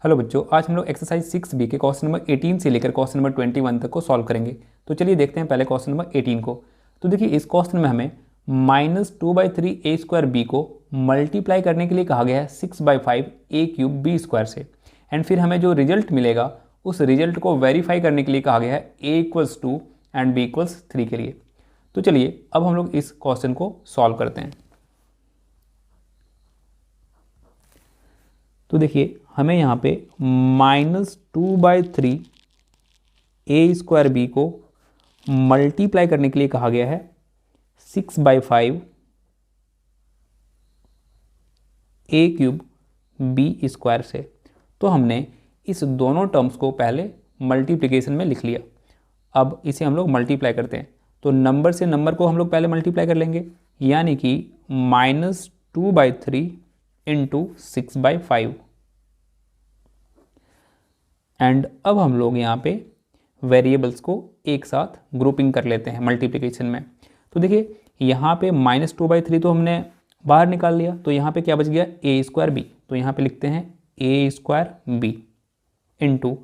Hello बच्चों, आज हम लोग एक्सरसाइज 6B के क्वेश्चन नंबर 18 से लेकर क्वेश्चन नंबर 21 तक को सॉल्व करेंगे। तो चलिए देखते हैं पहले क्वेश्चन नंबर 18 को। तो देखिए इस क्वेश्चन में हमें -2/3 a² b को मल्टीप्लाई करने के लिए कहा गया है 6/5 a³ b² से। एंड फिर हमें जो रिजल्ट मिलेगा उस रिजल्ट को वेरीफाई करने के लिए कहा गया है a=2 एंड b=3 के लिए। तो चलिए अब हम लोग इस क्वेश्चन को सॉल्व करते हैं। तो देखिए हमें यहाँ पे -2/3 a² b को मल्टीप्लाई करने के लिए कहा गया है 6/5 a³ b² से। तो हमने इस दोनों टर्म्स को पहले मल्टीप्लिकेशन में लिख लिया। अब इसे हम लोग मल्टीप्लाई करते हैं। तो नंबर से नंबर को हम लोग पहले मल्टीप्लाई कर लेंगे, यानी कि -2/3 × 6/5। एंड अब हम लोग यहाँ पे वेरिएबल्स को एक साथ ग्रुपिंग कर लेते हैं मल्टीप्लिकेशन में। तो देखिए यहाँ पे -2/3 तो हमने बाहर निकाल लिया, तो यहाँ पे क्या बच गया a² b। तो यहाँ पे लिखते हैं a² b इंटू,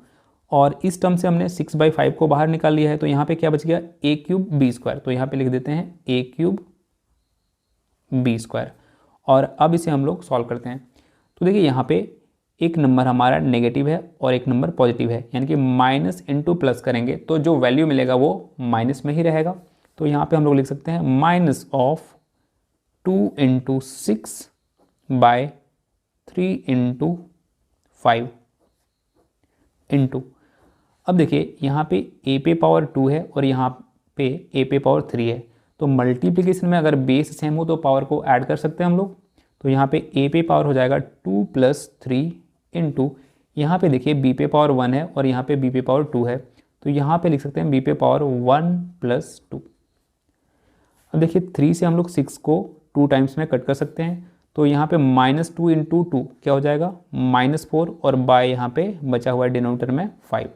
और इस टर्म से हमने 6/5 को बाहर निकाल लिया है, तो यहाँ पे क्या बच गया a³ b²। तो यहाँ पे लिख देते हैं a³ b²। और अब इसे हम लोग सॉल्व करते हैं। तो देखिए यहाँ पे एक नंबर हमारा नेगेटिव है और एक नंबर पॉजिटिव है, यानी कि माइनस इंटू प्लस करेंगे तो जो वैल्यू मिलेगा वो माइनस में ही रहेगा। तो यहाँ पे हम लोग लिख सकते हैं -2 × 6/3 × 5 इंटू, अब देखिए यहाँ पे a⁴ है और यहाँ पे a⁴ है। तो मल्टीप्लिकेशन में अगर बेस सेम हो तो पावर को ऐड कर सकते हैं हम लोग। तो यहाँ पे a⁴ हो जाएगा 2 + 3 इंटू, यहाँ पे देखिए b⁴ 1 है और यहाँ पे b⁴ 2 है, तो यहाँ पे लिख सकते हैं b⁴ 1 + 2। अब देखिए 3 से हम लोग 6 को 2 टाइम्स में कट कर सकते हैं, तो यहाँ पे -2 × 2 क्या हो जाएगा -4, और बाय यहाँ पे बचा हुआ है डिनोमिनेटर में 5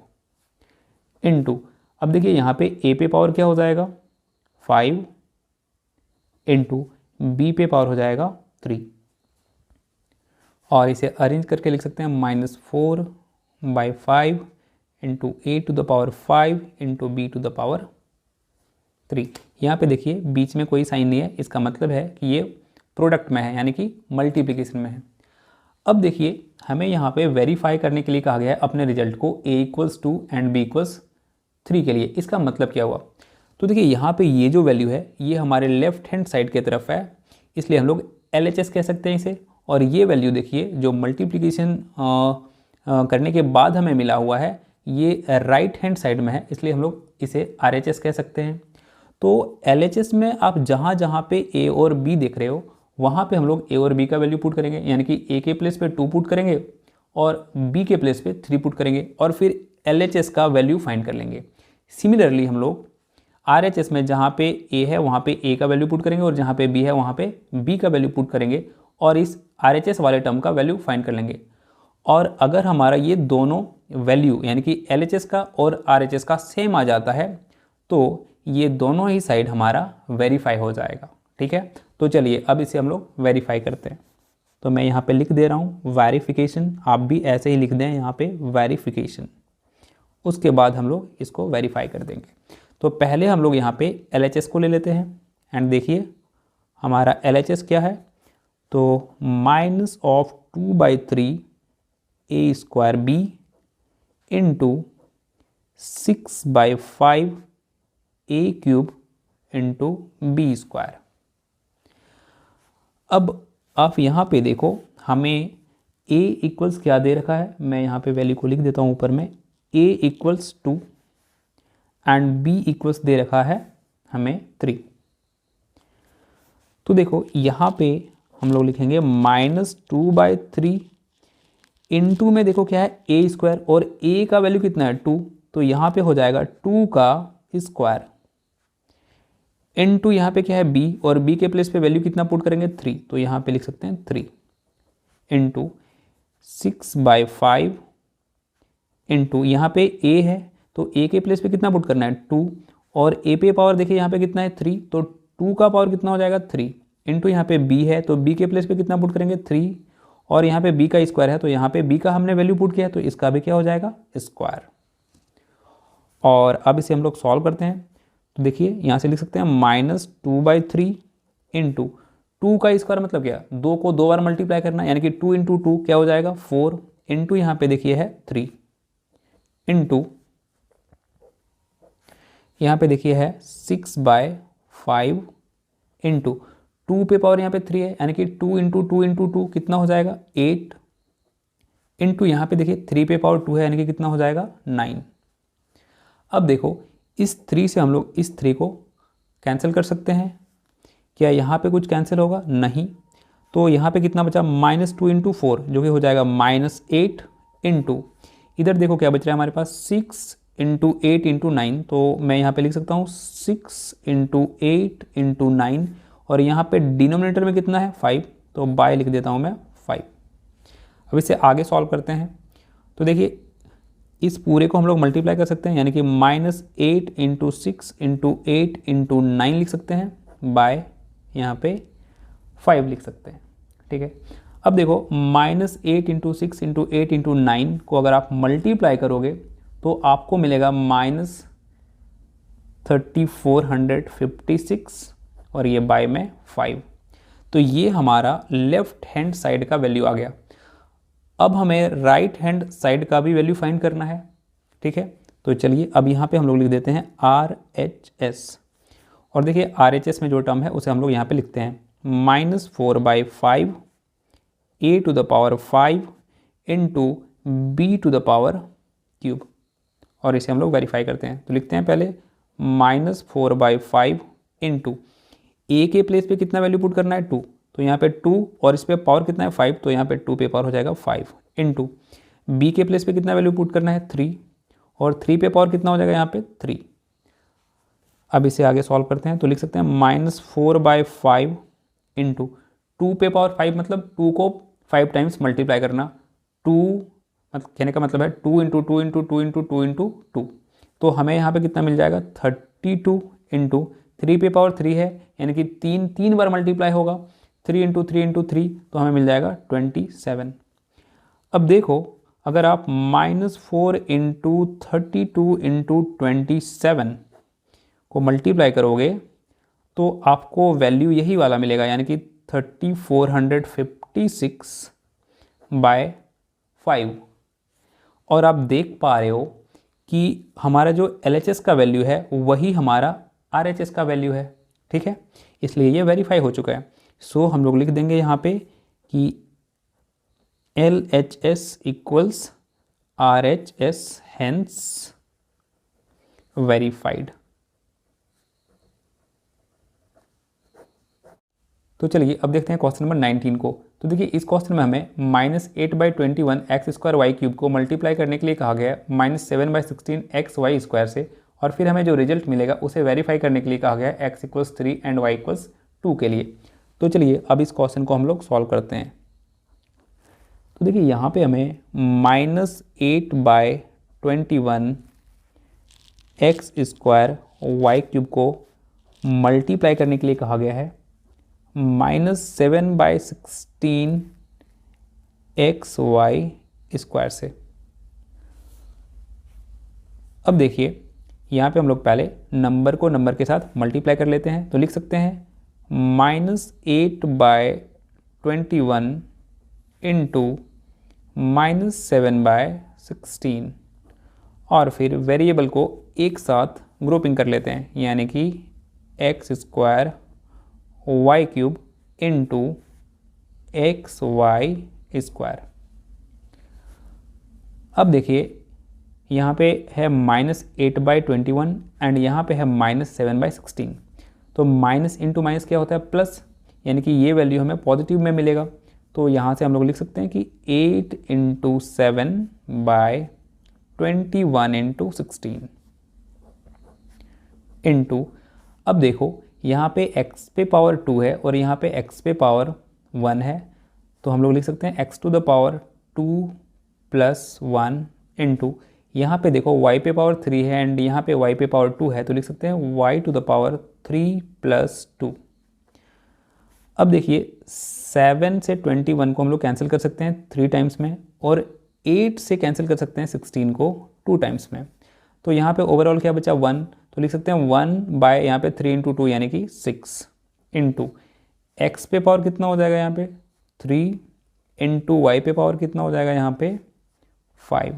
इंटू, अब देखिए यहाँ पे a⁴ क्या हो जाएगा 5 इंटू b⁴ हो जाएगा 3, और इसे अरेंज करके लिख सकते हैं -4/5 इंटू a⁵ इंटू b⁵3। यहाँ पे देखिए बीच में कोई साइन नहीं है, इसका मतलब है कि ये प्रोडक्ट में है, यानी कि मल्टीप्लिकेशन में है। अब देखिए हमें यहाँ पे वेरीफाई करने के लिए कहा गया है अपने रिजल्ट को a=2 एंड b=3 के लिए। इसका मतलब क्या हुआ, तो देखिए यहाँ पे ये जो वैल्यू है ये हमारे लेफ्ट हैंड साइड की तरफ है, इसलिए हम लोग LHS कह सकते हैं इसे। और ये वैल्यू देखिए जो मल्टीप्लिकेशन करने के बाद हमें मिला हुआ है ये राइट हैंड साइड में है, इसलिए हम लोग इसे RHS कह सकते हैं। तो LHS में आप जहाँ जहाँ पे a और b देख रहे हो वहाँ पे हम लोग a और b का वैल्यू पुट करेंगे, यानी कि a के प्लेस पे 2 पुट करेंगे और b के प्लेस पे 3 पुट करेंगे, और फिर LHS का वैल्यू फाइंड कर लेंगे। सिमिलरली हम लोग RHS में जहाँ पे a है वहाँ पे a का वैल्यू पुट करेंगे और जहाँ पे b है वहाँ पे b का वैल्यू पुट करेंगे, और इस RHS वाले टर्म का वैल्यू फाइंड कर लेंगे। और अगर हमारा ये दोनों वैल्यू यानी कि LHS का और RHS का सेम आ जाता है तो ये दोनों ही साइड हमारा वेरीफाई हो जाएगा। ठीक है, तो चलिए अब इसे हम लोग वेरीफाई करते हैं। तो मैं यहाँ पे लिख दे रहा हूँ वेरिफिकेशन, आप भी ऐसे ही लिख दें यहाँ पे वेरिफिकेशन, उसके बाद हम लोग इसको वेरीफाई कर देंगे। तो पहले हम लोग यहाँ पे LHS को ले लेते हैं, एंड देखिए हमारा LHS क्या है, तो -2/3 a² b into 6/5 a³ into b²। अब आप यहाँ पे देखो हमें a इक्वल्स क्या दे रखा है, मैं यहाँ पे वैल्यू को लिख देता हूँ ऊपर में, a = 2 एंड b इक्वल्स दे रखा है हमें 3। तो देखो यहाँ पे हम लोग लिखेंगे -2/3 इंटू में देखो क्या है a² और a का वैल्यू कितना है 2, तो यहाँ पे हो जाएगा 2 का स्क्वायर इंटू यहाँ पे क्या है b, और b के प्लेस पे वैल्यू कितना पुट करेंगे 3, तो यहाँ पे लिख सकते हैं 3 इंटू 6/5 इंटू यहाँ पे a है तो a के प्लेस पे कितना पुट करना है 2, और a पे पावर देखिए यहाँ पे कितना है 3, तो 2 का पावर कितना हो जाएगा 3 इंटू यहाँ पे b है तो b के प्लेस पे कितना पुट करेंगे 3, और यहाँ पे b का स्क्वायर है, तो यहाँ पे b का हमने वैल्यू पुट किया है, तो इसका भी क्या हो जाएगा, स्क्वायर। और अब इसे हम लोग सॉल्व करते हैं। तो देखिए यहाँ से लिख सकते हैं -2/3 इंटू 2 का स्क्वायर मतलब क्या, 2 को 2 बार मल्टीप्लाई करना, यानी कि 2 इंटू 2 क्या हो जाएगा 4, इंटू यहाँ पे देखिए है 3, इंटू यहाँ पे देखिए है 6/5, इंटू 2 पे पावर यहाँ पे 3 है, यानी कि 2 इंटू 2 इंटू 2 कितना हो जाएगा 8, इंटू यहाँ पे देखिए 3 पे पावर 2 है, यानी कि कितना हो जाएगा 9। अब देखो इस 3 से हम लोग इस 3 को कैंसिल कर सकते हैं। क्या यहाँ पे कुछ कैंसिल होगा, नहीं। तो यहाँ पे कितना बचा -2 इंटू 4, जो कि हो जाएगा -8, इंटू इधर देखो क्या बच रहा है हमारे पास 6 इंटू 8 इंटू 9, तो मैं यहाँ पे लिख सकता हूँ 6 इंटू 8 इंटू 9, और यहाँ पे डिनोमिनेटर में कितना है 5, तो बाय लिख देता हूँ मैं 5। अब इसे आगे सॉल्व करते हैं। तो देखिए इस पूरे को हम लोग मल्टीप्लाई कर सकते हैं, यानी कि -8 इंटू 6 इंटू 8 इंटू 9 लिख सकते हैं, बाय यहाँ पे 5 लिख सकते हैं, ठीक है। अब देखो -8 इंटू 6 इंटू 8 इंटू 9 को अगर आप मल्टीप्लाई करोगे तो आपको मिलेगा -3456, और ये बाय में 5। तो ये हमारा लेफ्ट हैंड साइड का वैल्यू आ गया। अब हमें राइट हैंड साइड का भी वैल्यू फाइंड करना है, ठीक है। तो चलिए अब यहाँ पे हम लोग लिख देते हैं RHS, और देखिए RHS में जो टर्म है उसे हम लोग यहाँ पे लिखते हैं -4/5 a to the power 5 into b to the power cube, और इसे हम लोग वेरीफाई करते हैं। तो लिखते हैं पहले -4/5 इंटू a के प्लेस पे कितना वैल्यू पुट करना है 2, तो यहाँ पे 2, और इस पे पावर कितना है 5, तो यहाँ पे 2 पे पावर हो जाएगा 5, इंटू b के प्लेस पे कितना वैल्यू पुट करना है 3, और 3 पे पावर कितना हो जाएगा यहाँ पे 3। अब इसे आगे सॉल्व करते हैं। तो लिख सकते हैं -4/5 इंटू 2 पे पावर 5, मतलब 2 को 5 टाइम्स मल्टीप्लाई करना, 2 मतलब कहने का मतलब है 2 इंटू 2 इंटू 2 इंटू 2 इंटू 2, तो हमें यहाँ पे कितना मिल जाएगा 32, इंटू 3 पे पावर 3 है, यानी कि 3 बार मल्टीप्लाई होगा, 3 इंटू 3 इंटू 3, तो हमें मिल जाएगा 27। अब देखो अगर आप -4 इंटू 32 इंटू 27 को मल्टीप्लाई करोगे तो आपको वैल्यू यही वाला मिलेगा, यानी कि 3456/5। और आप देख पा रहे हो कि हमारा जो LHS का वैल्यू है वही हमारा RHS का वैल्यू है, ठीक है, इसलिए ये वेरीफाई हो चुका है। सो हम लोग लिख देंगे यहाँ पे कि LHS equals RHS, hence verified. तो चलिए अब देखते हैं क्वेश्चन नंबर 19 को। तो देखिए इस क्वेश्चन में हमें -8/21 x² y³ को मल्टीप्लाई करने के लिए कहा गया है -7/16 xy² से, और फिर हमें जो रिजल्ट मिलेगा उसे वेरीफाई करने के लिए कहा गया है x = 3 एंड y = 2 के लिए। तो चलिए अब इस क्वेश्चन को हम लोग सॉल्व करते हैं। तो देखिए यहाँ पे हमें -8/21 x² y³ को मल्टीप्लाई करने के लिए कहा गया है -7/16 xy² से। अब देखिए यहाँ पे हम लोग पहले नंबर को नंबर के साथ मल्टीप्लाई कर लेते हैं। तो लिख सकते हैं -8/21 इंटू -7/16, और फिर वेरिएबल को एक साथ ग्रुपिंग कर लेते हैं, यानी कि x² y³ इंटू xy²। अब देखिए यहाँ पे है -8/21 एंड यहाँ पे है -7/16, तो माइनस इंटू माइनस क्या होता है प्लस, यानी कि ये वैल्यू हमें पॉजिटिव में मिलेगा। तो यहाँ से हम लोग लिख सकते हैं कि 8 इंटू 7/21 इंटू 16 इंटू, अब देखो यहाँ पे x पे पावर 2 है और यहाँ पे x पे पावर 1 है, तो हम लोग लिख सकते हैं x to the power 2 + 1 into, यहाँ पे देखो y पे पावर 3 है एंड यहाँ पे y पे पावर 2 है, तो लिख सकते हैं y टू द पावर 3 + 2। अब देखिए 7 से 21 को हम लोग कैंसिल कर सकते हैं 3 टाइम्स में, और 8 से कैंसिल कर सकते हैं 16 को 2 टाइम्स में। तो यहाँ पे ओवरऑल क्या बचा 1, तो लिख सकते हैं 1 बाय यहाँ पे 3 × 2 यानी कि 6 इंटू एक्स पे पावर कितना हो जाएगा यहाँ पे 3 इंटू वाई पे पावर कितना हो जाएगा यहाँ पे 5।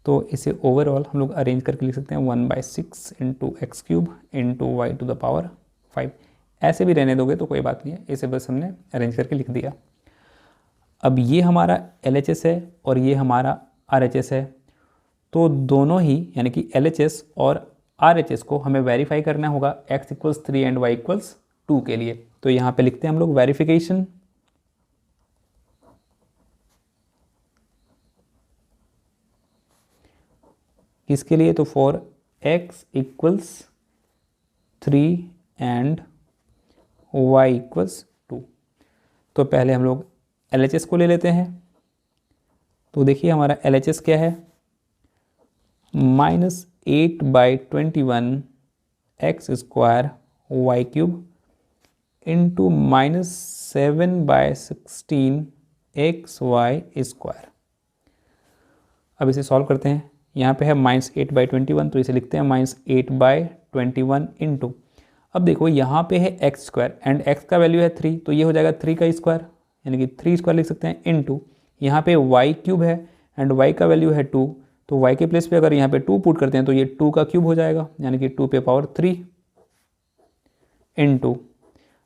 तो इसे ओवरऑल हम लोग अरेंज करके लिख सकते हैं 1/6 into X cube into Y to the power 5। ऐसे भी रहने दोगे तो कोई बात नहीं है, इसे बस हमने अरेंज करके लिख दिया। अब ये हमारा LHS है और ये हमारा RHS है, तो दोनों ही यानी कि LHS और RHS को हमें वेरीफाई करना होगा x = 3 एंड y = 2 के लिए। तो यहाँ पे लिखते हैं हम लोग वेरिफिकेशन किसके लिए, तो फॉर x = 3 एंड y = 2। तो पहले हम लोग LHS को ले लेते हैं। तो देखिए हमारा LHS क्या है, -8/21 x² y³ इंटू -7/16 xy²। अब इसे सॉल्व करते हैं। यहाँ पे है -8/21, तो इसे लिखते हैं -8/21 इंटू, अब देखो यहाँ पे है x² एंड x का वैल्यू है 3, तो ये हो जाएगा 3 का स्क्वायर यानी कि 3² लिख सकते हैं इंटू, यहाँ पे y³ है एंड y का वैल्यू है 2, तो y के प्लेस पे अगर यहाँ पे 2 पुट करते हैं तो ये 2 का क्यूब हो जाएगा यानी कि 2 पे पावर 3 इंटू,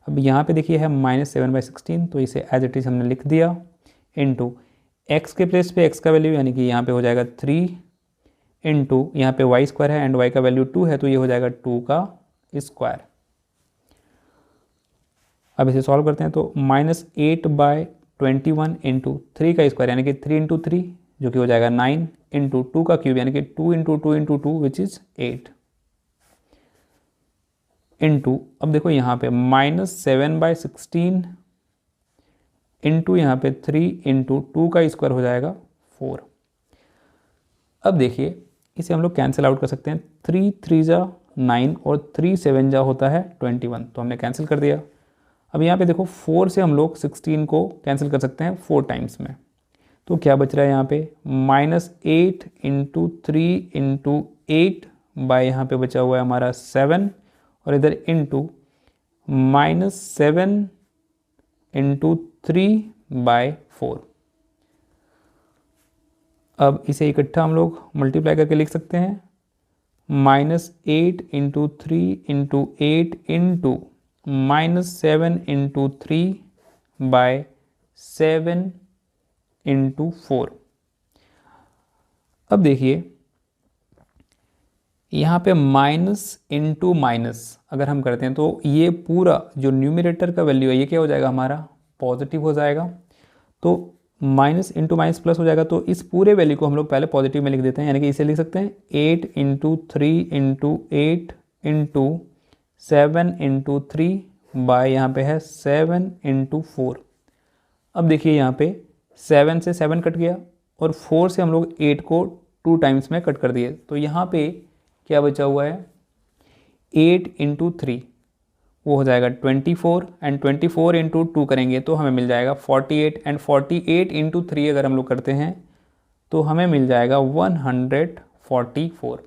अब यहाँ पे देखिए है -7/16, तो इसे एज इट इज हमने लिख दिया इंटू, x के प्लेस पे x का वैल्यू यानी कि यहाँ पे हो जाएगा 3 इंटू, यहाँ पे y² है एंड y का वैल्यू 2 है, तो ये हो जाएगा 2 का स्क्वायर। अब इसे सॉल्व करते हैं, तो -8/21 इंटू 3 का स्क्वायर यानी कि 3 × 3 जो कि हो जाएगा 9 इंटू 2 का क्यूब यानी कि 2 × 2 × 2 विच इज़ 8 इंटू, अब देखो यहाँ पे -7/16 इंटू यहाँ पे 3 इंटू 2 का स्क्वायर हो जाएगा 4। अब देखिए इसे हम लोग कैंसिल आउट कर सकते हैं, 3 3 जा 9 और 3 7 जा होता है 21, तो हमने कैंसिल कर दिया। अब यहाँ पे देखो 4 से हम लोग 16 को कैंसिल कर सकते हैं 4 टाइम्स में, तो क्या बच रहा है यहाँ पे -8 इंटू 3 इंटू 8 बाय यहाँ पे बचा हुआ है हमारा 7 और इधर इंटू -7 इंटू 3/4। अब इसे इकट्ठा हम लोग मल्टीप्लाई करके लिख सकते हैं, -8 into 3 into 8 into -7 into 3/7 into 4। अब देखिए यहाँ पे माइनस इंटू माइनस अगर हम करते हैं तो ये पूरा जो न्यूमरेटर का वैल्यू है ये क्या हो जाएगा हमारा पॉजिटिव हो जाएगा, तो माइनस इंटू माइनस प्लस हो जाएगा, तो इस पूरे वैल्यू को हम लोग पहले पॉजिटिव में लिख देते हैं, यानी कि इसे लिख सकते हैं 8 into 3 into 8 into 7 into 3 by यहाँ पे है 7 इंटू 4। अब देखिए यहाँ पे 7 से 7 कट गया और 4 से हम लोग 8 को 2 टाइम्स में कट कर दिए, तो यहाँ पे क्या बचा हुआ है 8 इंटू 3 वो हो जाएगा 24 एंड 24 इंटू 2 करेंगे तो हमें मिल जाएगा 48 एंड 48 इंटू 3 अगर हम लोग करते हैं तो हमें मिल जाएगा 144।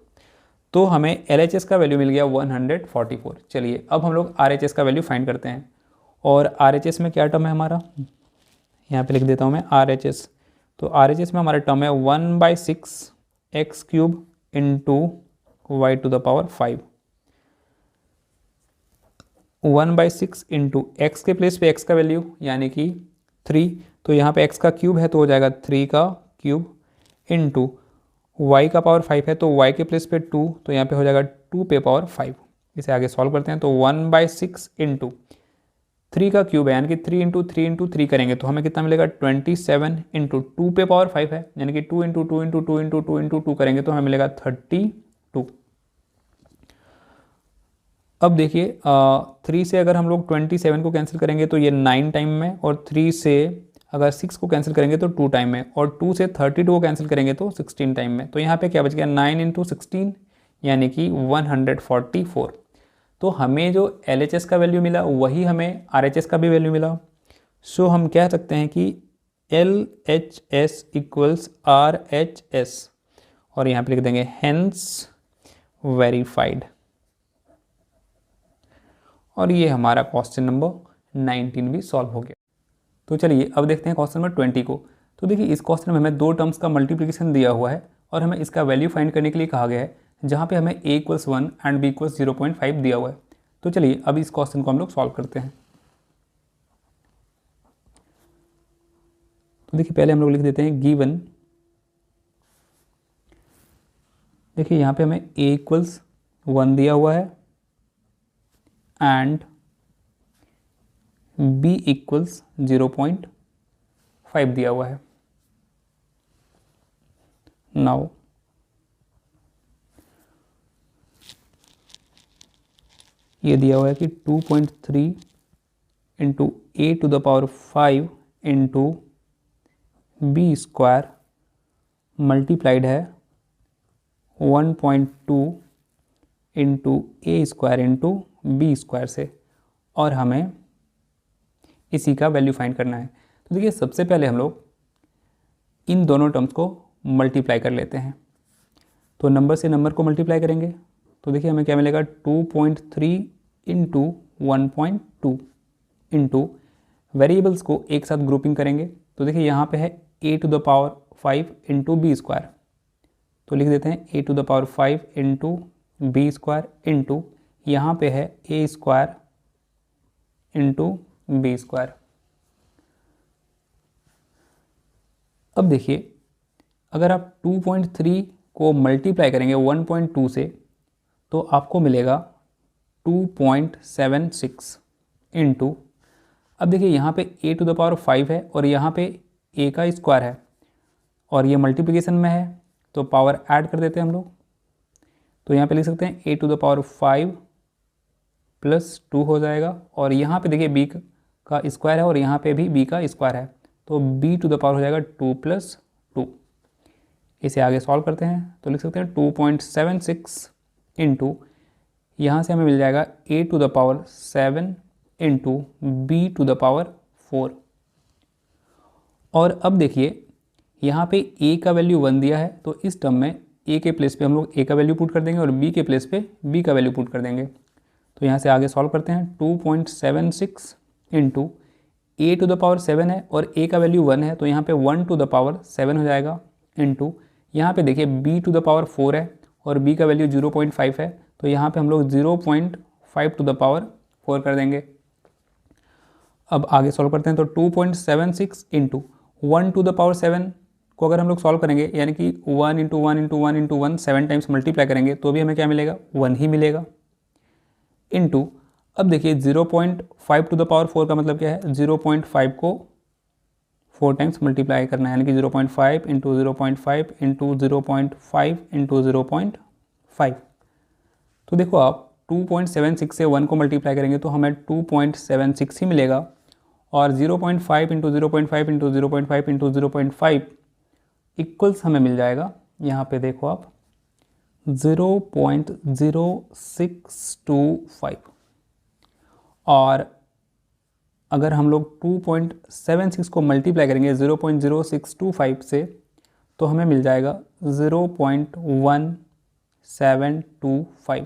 तो हमें LHS का वैल्यू मिल गया 144। चलिए अब हम लोग RHS का वैल्यू फाइंड करते हैं, और RHS में क्या टर्म है हमारा, यहाँ पे लिख देता हूँ मैं RHS। तो RHS में हमारा टर्म है 1/6 x³ into y to the power 5, 1/6 into X के प्लेस पे x का वैल्यू यानी कि 3, तो यहाँ पे x का क्यूब है तो हो जाएगा 3 का क्यूब इंटू y का पावर 5 है तो y के प्लेस पे 2, तो यहाँ पे हो जाएगा 2 पे पावर 5। इसे आगे सॉल्व करते हैं, तो 1/6 इंटू 3 का क्यूब है यानी कि 3 इंटू 3 इंटू 3 करेंगे तो हमें कितना मिलेगा 27 इंटू 2 पे पावर 5 है यानी कि 2 इंटू 2 इंटू 2 इंटू 2 इंटू 2 करेंगे तो हमें मिलेगा 32। अब देखिए 3 से अगर हम लोग 27 को कैंसिल करेंगे तो ये 9 टाइम में, और 3 से अगर 6 को कैंसिल करेंगे तो 2 टाइम में, और 2 से 32 को कैंसिल करेंगे तो 16 टाइम में। तो यहाँ पे क्या बच गया 9 इंटू 16 यानी कि 144। तो हमें जो LHS का वैल्यू मिला वही हमें RHS का भी वैल्यू मिला। सो हम कह सकते हैं कि LHS इक्वल्स RHS, और यहाँ पे लिख देंगे हेंस वेरीफाइड। और ये हमारा क्वेश्चन नंबर 19 भी सॉल्व हो गया। तो चलिए अब देखते हैं क्वेश्चन नंबर 20 को। तो देखिए इस क्वेश्चन में हमें दो टर्म्स का मल्टीप्लिकेशन दिया हुआ है और हमें इसका वैल्यू फाइंड करने के लिए कहा गया है, जहाँ पे हमें a equals 1 and b equals 0.5 दिया हुआ है। तो चलिए अब इस क्वेश्चन को हम लोग सॉल्व करते हैं। तो देखिए पहले हम लोग लिख देते हैं गिवन। देखिए यहाँ पे हमें a इक्वल्स 1 दिया हुआ है एंड b इक्वल्स 0.5 दिया हुआ है। नाउ ये दिया हुआ है कि 2.3 into a to the power 5 into B square multiplied है 1.2 into A square into B square से, और हमें इसी का वैल्यू फाइंड करना है। तो देखिए सबसे पहले हम लोग इन दोनों टर्म्स को मल्टीप्लाई कर लेते हैं। तो नंबर से नंबर को मल्टीप्लाई करेंगे तो देखिए हमें क्या मिलेगा, 2.3 इंटू 1.2 इंटू वेरिएबल्स को एक साथ ग्रुपिंग करेंगे। तो देखिए यहाँ पे है a to the power 5 into B square, तो लिख देते हैं a to the power 5 into B square into यहाँ पे है a square into B square. अब देखिए अगर आप 2.3 को मल्टीप्लाई करेंगे 1.2 से तो आपको मिलेगा 2.76 इंटू, अब देखिए यहाँ पे a टू द पावर 5 है और यहाँ पे a का स्क्वायर है और ये मल्टीप्लिकेशन में है तो पावर ऐड कर देते हैं हम लोग। तो यहाँ पे लिख सकते हैं a to the power 5 plus 2 हो जाएगा, और यहाँ पे देखिए b का स्क्वायर है और यहाँ पे भी b का स्क्वायर है, तो b टू द पावर हो जाएगा 2 प्लस 2। इसे आगे सॉल्व करते हैं तो लिख सकते हैं 2.76 इंटू यहाँ से हमें मिल जाएगा a to the power 7 into B to the power 4। और अब देखिए यहाँ पे a का वैल्यू 1 दिया है, तो इस टर्म में a के प्लेस पे हम लोग a का वैल्यू पुट कर देंगे और b के प्लेस पे b का वैल्यू पुट कर देंगे। तो यहाँ से आगे सॉल्व करते हैं 2.76 into a to the power 7 है और a का वैल्यू 1 है, तो यहाँ पे 1 टू द पावर 7 हो जाएगा इंटू यहाँ पे देखिए b टू द पावर 4 है और b का वैल्यू 0.5 है, तो यहाँ पे हम लोग 0.5 टू द पावर 4 कर देंगे। अब आगे सॉल्व करते हैं तो 2.76 इंटू 1 टू द पावर 7 को अगर हम लोग सॉल्व करेंगे, यानी कि 1 into 1 into 1 into 1 7 times multiply करेंगे तो भी हमें क्या मिलेगा, 1 ही मिलेगा। इंटू अब देखिए 0.5 टू द पावर 4 का मतलब क्या है, 0.5 को 4 टाइम्स मल्टीप्लाई करना है, यानी कि 0.5 इंटू 0.5 इंटू 0.5 इंटू 0.5। तो देखो आप 2.76 से 1 को मल्टीप्लाई करेंगे तो हमें 2.76 ही मिलेगा, और 0.5 इंटू 0.5 इंटू 0.5 इंटू 0.5 इक्वल्स हमें मिल जाएगा, यहाँ पे देखो आप 0.0625। और अगर हम लोग 2.76 को मल्टीप्लाई करेंगे 0.0625 से तो हमें मिल जाएगा 0.1725,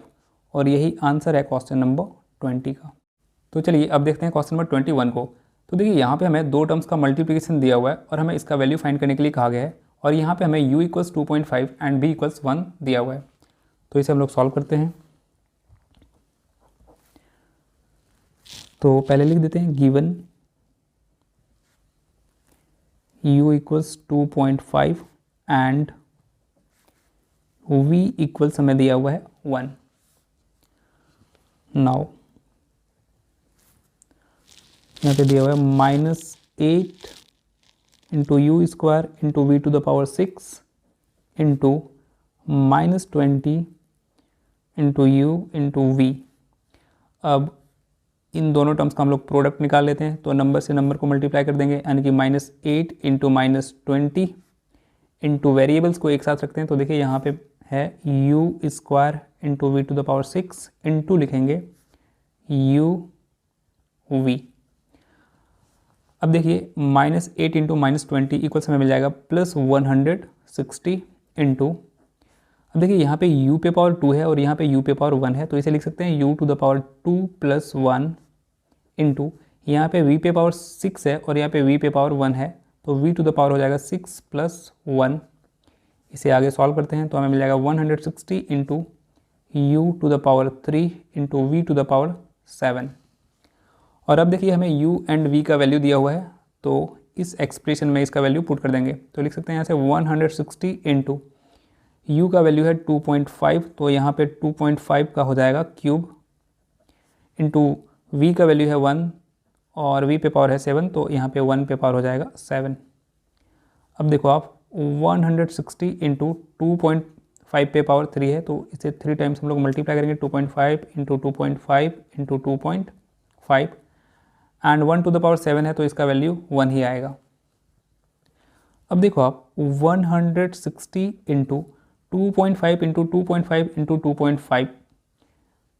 और यही आंसर है क्वेश्चन नंबर 20 का। तो चलिए अब देखते हैं क्वेश्चन नंबर 21 को। तो देखिए यहाँ पे हमें दो टर्म्स का मल्टीप्लिकेशन दिया हुआ है और हमें इसका वैल्यू फाइंड करने के लिए कहा गया है, और यहाँ पे हमें u equals 2.5 and b equals 1 दिया हुआ है। तो इसे हम लोग सॉल्व करते हैं। तो पहले लिख देते हैं given u equals 2.5 and v equals हमें दिया हुआ है 1। नाउ यहाँ पे दिया हुआ है -8 into U square into V to the power 6 into -20 into U into V. अब इन दोनों टर्म्स का हम लोग प्रोडक्ट निकाल लेते हैं, तो नंबर से नंबर को मल्टीप्लाई कर देंगे, यानी कि -8 इंटू -20 इंटू वेरिएबल्स को एक साथ रखते हैं। तो देखिए यहाँ पे है U square into V to the power 6 into लिखेंगे UV। अब देखिए -8 इंटू -20 इक्वल्स हमें मिल जाएगा +160 इंटू, अब देखिए यहाँ पे u पे पावर 2 है और यहाँ पे u पे पावर 1 है, तो इसे लिख सकते हैं u to the power 2 + 1 into, यहाँ पे v पे पावर 6 है और यहाँ पे v पे पावर 1 है, तो v टू द पावर हो जाएगा 6 + 1। इसे आगे सॉल्व करते हैं तो हमें मिल जाएगा 160 into u to the power 3 into v to the power 7। और अब देखिए हमें u एंड v का वैल्यू दिया हुआ है, तो इस एक्सप्रेशन में इसका वैल्यू पुट कर देंगे, तो लिख सकते हैं यहाँ से 160 इंटू u का वैल्यू है 2.5, तो यहाँ पे 2.5 का हो जाएगा क्यूब, इंटू v का वैल्यू है 1 और v पे पावर है 7, तो यहाँ पे 1 पे पावर हो जाएगा 7। अब देखो आप 160 इंटू 2.5 पे पावर 3 है, तो इसे 3 टाइम्स हम लोग मल्टीप्लाई करेंगे, 2.5 into 2.5 into 2.5 and 1 to the power 7 है, तो इसका वैल्यू 1 ही आएगा। अब देखो आप 160 इंटू 2.5 इंटू 2.5 इंटू 2.5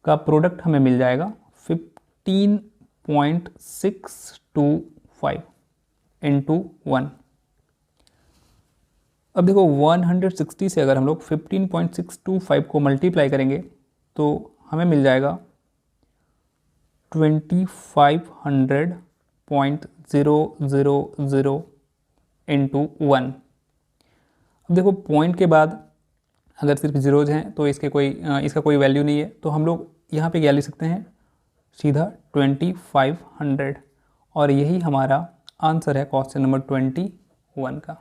का प्रोडक्ट हमें मिल जाएगा 15.625 इंटू 1। अब देखो 160 से अगर हम लोग 15.625 को मल्टीप्लाई करेंगे तो हमें मिल जाएगा 2500.000 इंटू 1। अब देखो पॉइंट के बाद अगर सिर्फ जीरोज हैं तो इसका कोई वैल्यू नहीं है, तो हम लोग यहाँ पे क्या लिख सकते हैं, सीधा 2500, और यही हमारा आंसर है क्वेश्चन नंबर 21 का।